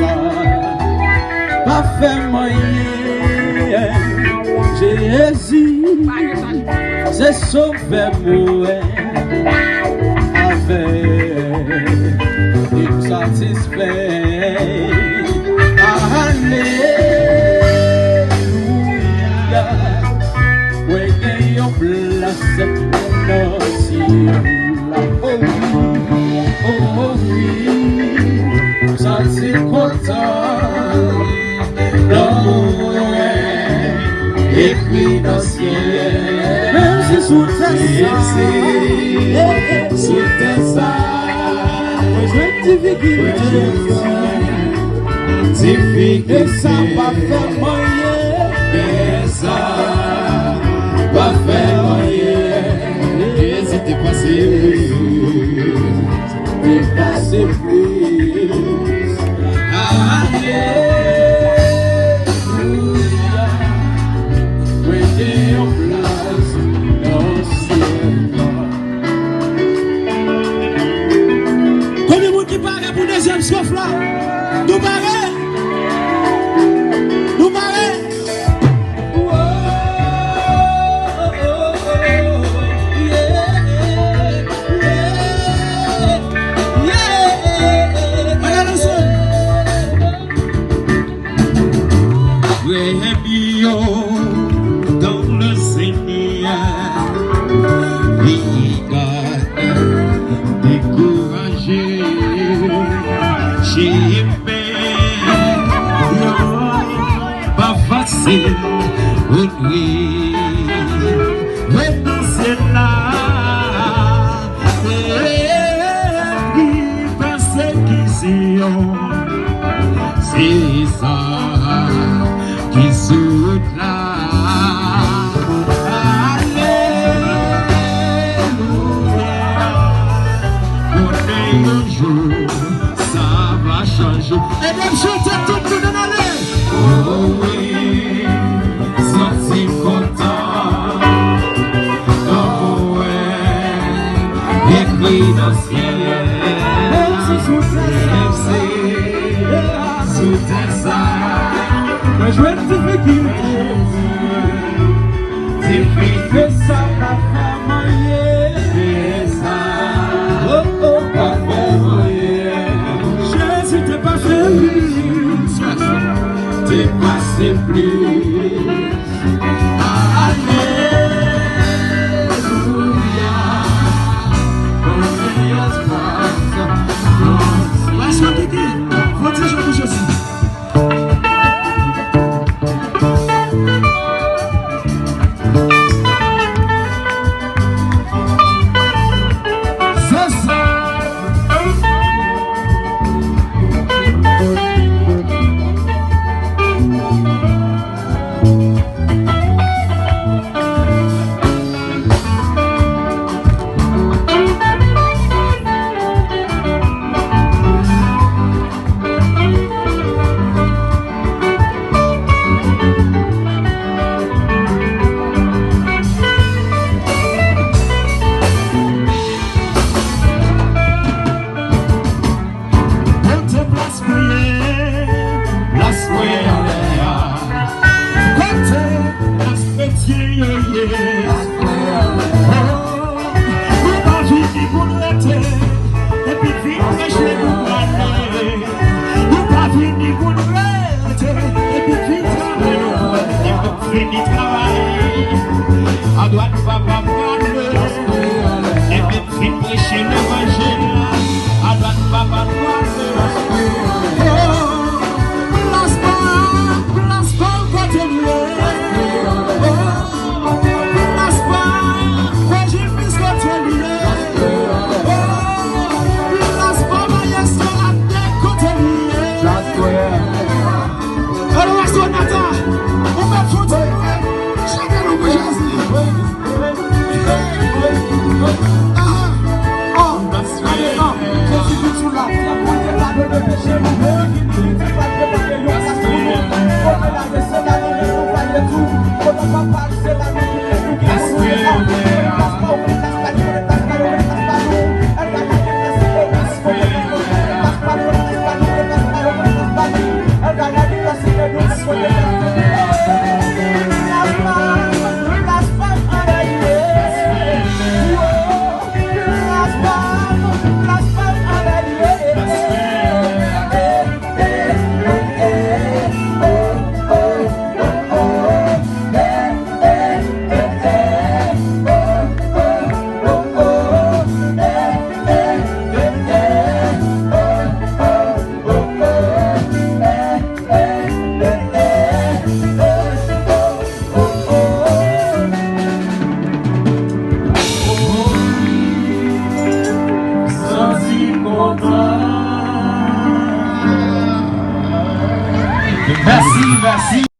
ça. Pas fait moyen, Jésus, c'est sauvé moi avec il satisfait. Alléluia, oui, qu'il y a place dans le ciel. Oh oui, ça c'est content. Et puis dans le ciel, même si sous tes ça, je difficulté, ça va faire moyen, mais ça va faire moyen, et si t'es passé plus, sauf là, nous marrer, nous marrer. Dans le Seigneur, découragé. J'ai pas facile, oui, c'est là, persécution, c'est ça qui saute là. Alléluia, on est un jour. Et même chanter tout le monde aller. Oh oui, sorti content. Oh ouais, écrit dans le ciel. Sous tes sacs, mais je vais te difficulté, ça va faire moyen. C'est ça, oh oh, va faire moyen. T'es pas fait plus, t'es passé plus. Alléluia, laisse-moi quitter, faut que je bouge aussi. merci.